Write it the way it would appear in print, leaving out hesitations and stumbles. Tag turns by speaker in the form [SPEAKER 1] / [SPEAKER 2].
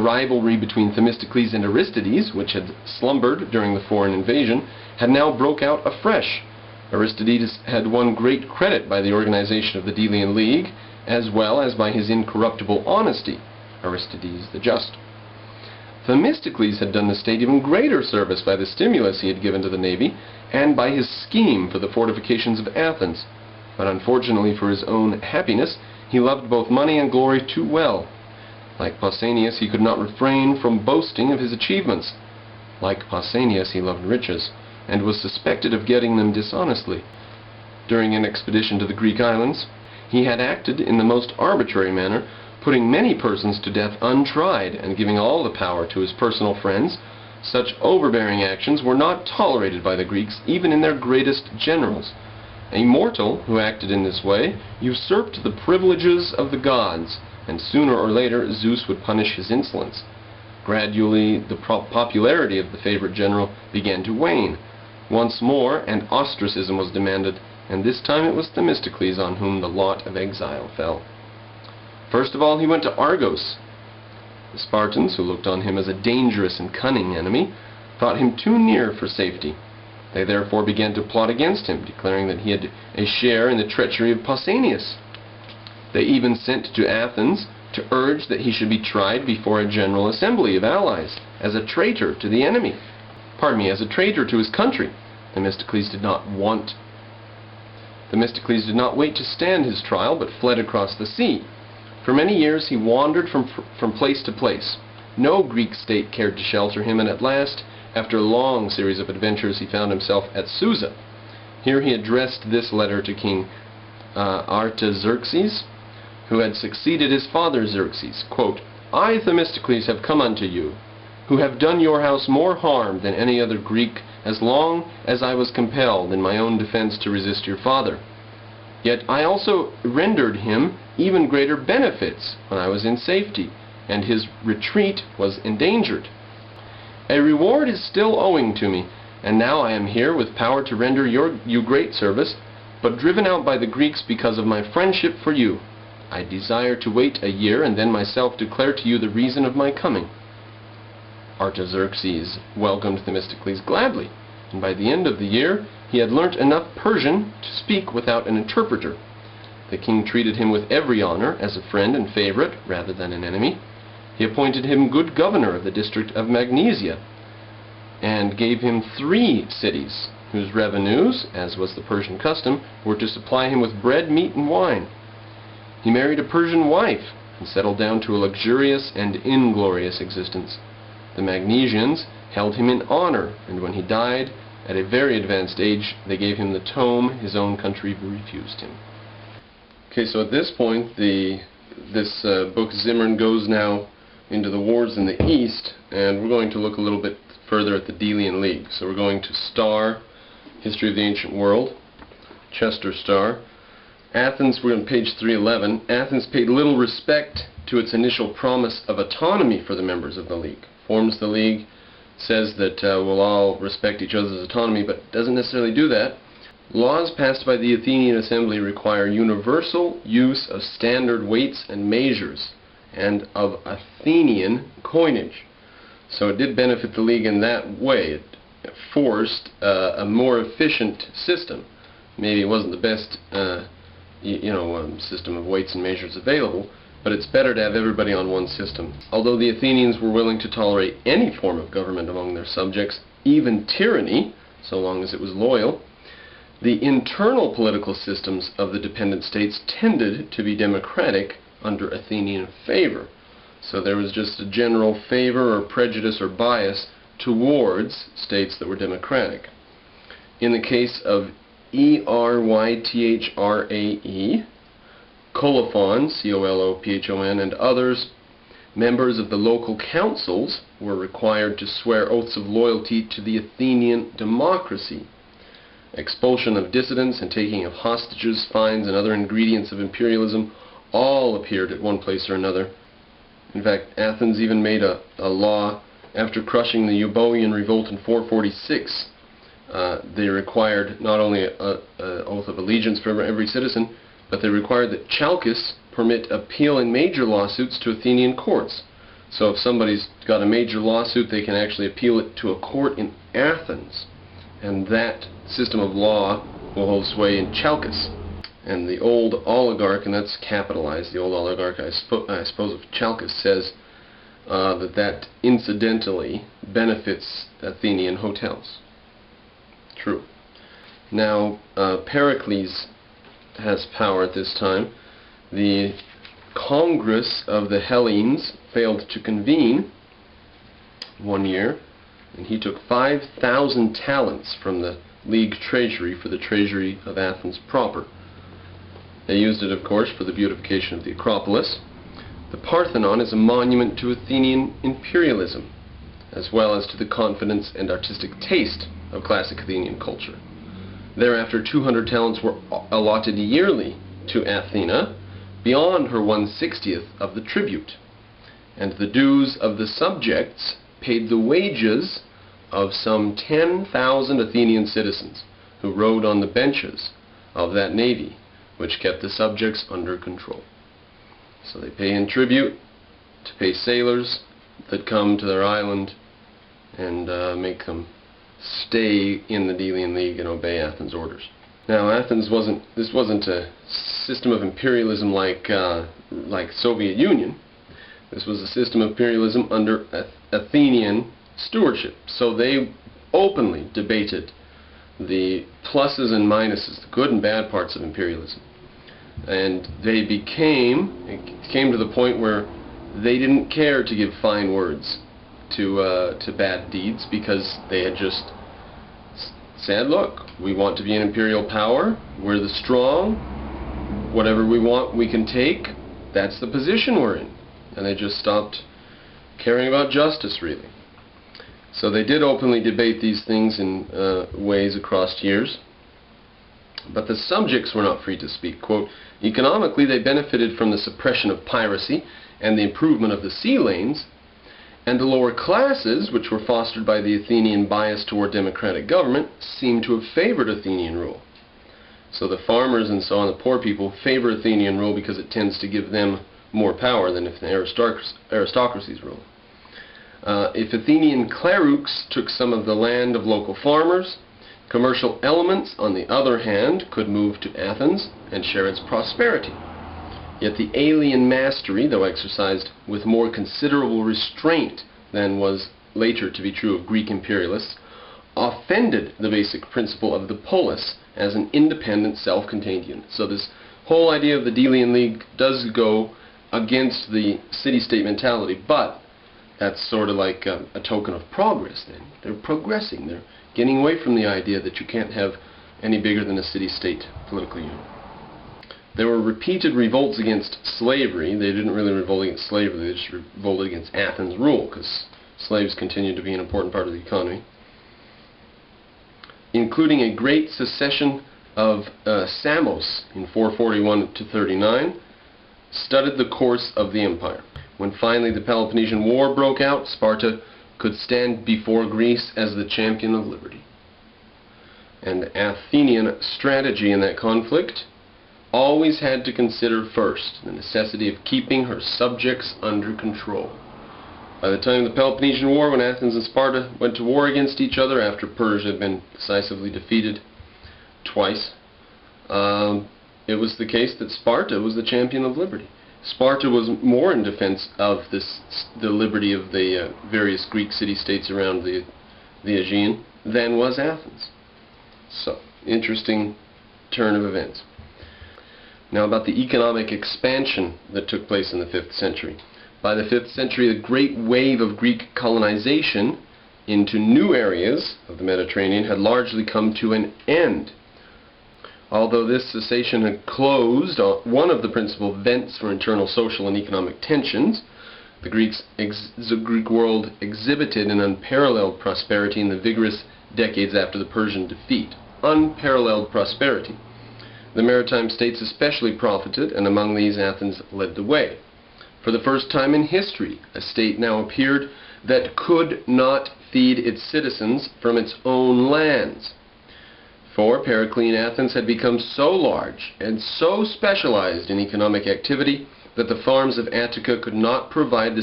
[SPEAKER 1] rivalry between Themistocles and Aristides, which had slumbered during the foreign invasion, had now broke out afresh. Aristides had won great credit by the organization of the Delian League, as well as by his incorruptible honesty, Aristides the Just. Themistocles had done the state even greater service by the stimulus he had given to the navy, and by his scheme for the fortifications of Athens. But unfortunately for his own happiness, he loved both money and glory too well. Like Pausanias, he could not refrain from boasting of his achievements. Like Pausanias, he loved riches, and was suspected of getting them dishonestly. During an expedition to the Greek islands, he had acted in the most arbitrary manner, putting many persons to death untried, and giving all the power to his personal friends. Such overbearing actions were not tolerated by the Greeks, even in their greatest generals. A mortal who acted in this way usurped the privileges of the gods, and sooner or later Zeus would punish his insolence. Gradually, the popularity of the favorite general began to wane. Once more, an ostracism was demanded, and this time it was Themistocles on whom the lot of exile fell. First of all, he went to Argos. The Spartans, who looked on him as a dangerous and cunning enemy, thought him too near for safety. They therefore began to plot against him, declaring that he had a share in the treachery of Pausanias. They even sent to Athens to urge that he should be tried before a general assembly of allies as a traitor to the enemy. As a traitor to his country. Themistocles did not wait to stand his trial, but fled across the sea. For many years he wandered from place to place. No Greek state cared to shelter him, and at last, after a long series of adventures, he found himself at Susa. Here he addressed this letter to King Artaxerxes, who had succeeded his father Xerxes. Quote, "I, Themistocles, have come unto you, who have done your house more harm than any other Greek, as long as I was compelled in my own defense to resist your father. Yet I also rendered him even greater benefits when I was in safety, and his retreat was endangered. A reward is still owing to me, and now I am here with power to render you great service, but driven out by the Greeks because of my friendship for you. I desire to wait a year, and then myself declare to you the reason of my coming." Artaxerxes welcomed Themistocles gladly, and by the end of the year he had learnt enough Persian to speak without an interpreter. The king treated him with every honor, as a friend and favorite rather than an enemy. He appointed him good governor of the district of Magnesia, and gave him 3 cities, whose revenues, as was the Persian custom, were to supply him with bread, meat, and wine. He married a Persian wife, and settled down to a luxurious and inglorious existence. The Magnesians held him in honor, and when he died, at a very advanced age, they gave him the tome his own country refused him. Okay, so at this point, this book Zimmern goes now into the wars in the East, and we're going to look a little bit further at the Delian League. So we're going to Starr, History of the Ancient World, Chester Starr. Athens, we're on page 311. Athens paid little respect to its initial promise of autonomy for the members of the League. Forms the League, says that we'll all respect each other's autonomy, but doesn't necessarily do that. Laws passed by the Athenian Assembly require universal use of standard weights and measures, and of Athenian coinage. So it did benefit the League in that way. It forced a more efficient system. Maybe it wasn't the best system of weights and measures available, but it's better to have everybody on one system. Although the Athenians were willing to tolerate any form of government among their subjects, even tyranny, so long as it was loyal, the internal political systems of the dependent states tended to be democratic under Athenian favor. So there was just a general favor or prejudice or bias towards states that were democratic. In the case of Erythrae, Colophon, Colophon, and others, members of the local councils were required to swear oaths of loyalty to the Athenian democracy. Expulsion of dissidents and taking of hostages, fines, and other ingredients of imperialism all appeared at one place or another. In fact, Athens even made a law after crushing the Euboean revolt in 446. They required not only an oath of allegiance for every citizen, but they required that Chalkis permit appeal in major lawsuits to Athenian courts. So if somebody's got a major lawsuit, they can actually appeal it to a court in Athens, and that system of law will hold sway in Chalkis. And the old oligarch, and that's capitalized, the old oligarch, I suppose, of Chalkis, says that incidentally benefits Athenian hotels. True. Now, Pericles has power at this time. The Congress of the Hellenes failed to convene one year, and he took 5,000 talents from the League treasury for the treasury of Athens proper. They used it, of course, for the beautification of the Acropolis. The Parthenon is a monument to Athenian imperialism, as well as to the confidence and artistic taste of classic Athenian culture. Thereafter, 200 talents were allotted yearly to Athena, beyond her 1/60th of the tribute, and the dues of the subjects paid the wages of some 10,000 Athenian citizens who rode on the benches of that navy, which kept the subjects under control. So they pay in tribute to pay sailors that come to their island and make them stay in the Delian League and obey Athens' orders. Now, this wasn't a system of imperialism like Soviet Union. This was a system of imperialism under Athenian stewardship. So they openly debated the pluses and minuses, the good and bad parts of imperialism. And it came to the point where they didn't care to give fine words to bad deeds, because they had just said, look, we want to be an imperial power, we're the strong, whatever we want we can take, that's the position we're in. And they just stopped caring about justice, really. So they did openly debate these things in ways across years, but the subjects were not free to speak. Quote, economically they benefited from the suppression of piracy and the improvement of the sea lanes, and the lower classes, which were fostered by the Athenian bias toward democratic government, seemed to have favored Athenian rule. So the farmers and so on, the poor people, favor Athenian rule because it tends to give them more power than if the aristocracies rule. If Athenian clerics took some of the land of local farmers, commercial elements, on the other hand, could move to Athens and share its prosperity. Yet the alien mastery, though exercised with more considerable restraint than was later to be true of Greek imperialists, offended the basic principle of the polis as an independent, self-contained unit. So this whole idea of the Delian League does go against the city-state mentality, but that's sort of like a token of progress then. They're progressing. They're getting away from the idea that you can't have any bigger than a city-state political unit. There were repeated revolts against slavery. They didn't really revolt against slavery, they just revolted against Athens' rule, because slaves continued to be an important part of the economy, including a great secession of Samos in 441 to 39, studded the course of the empire. When finally the Peloponnesian War broke out, Sparta could stand before Greece as the champion of liberty. And Athenian strategy in that conflict always had to consider first the necessity of keeping her subjects under control. By the time of the Peloponnesian War, when Athens and Sparta went to war against each other after Persia had been decisively defeated twice, it was the case that Sparta was the champion of liberty. Sparta was more in defense of the liberty of the various Greek city-states around the Aegean than was Athens. So, interesting turn of events. Now about the economic expansion that took place in the 5th century. By the 5th century, the great wave of Greek colonization into new areas of the Mediterranean had largely come to an end. Although this cessation had closed one of the principal vents for internal social and economic tensions, the Greek world exhibited an unparalleled prosperity in the vigorous decades after the Persian defeat. Unparalleled prosperity. The maritime states especially profited, and among these Athens led the way. For the first time in history, a state now appeared that could not feed its citizens from its own lands. For Periclean Athens had become so large and so specialized in economic activity that the farms of Attica could not provide the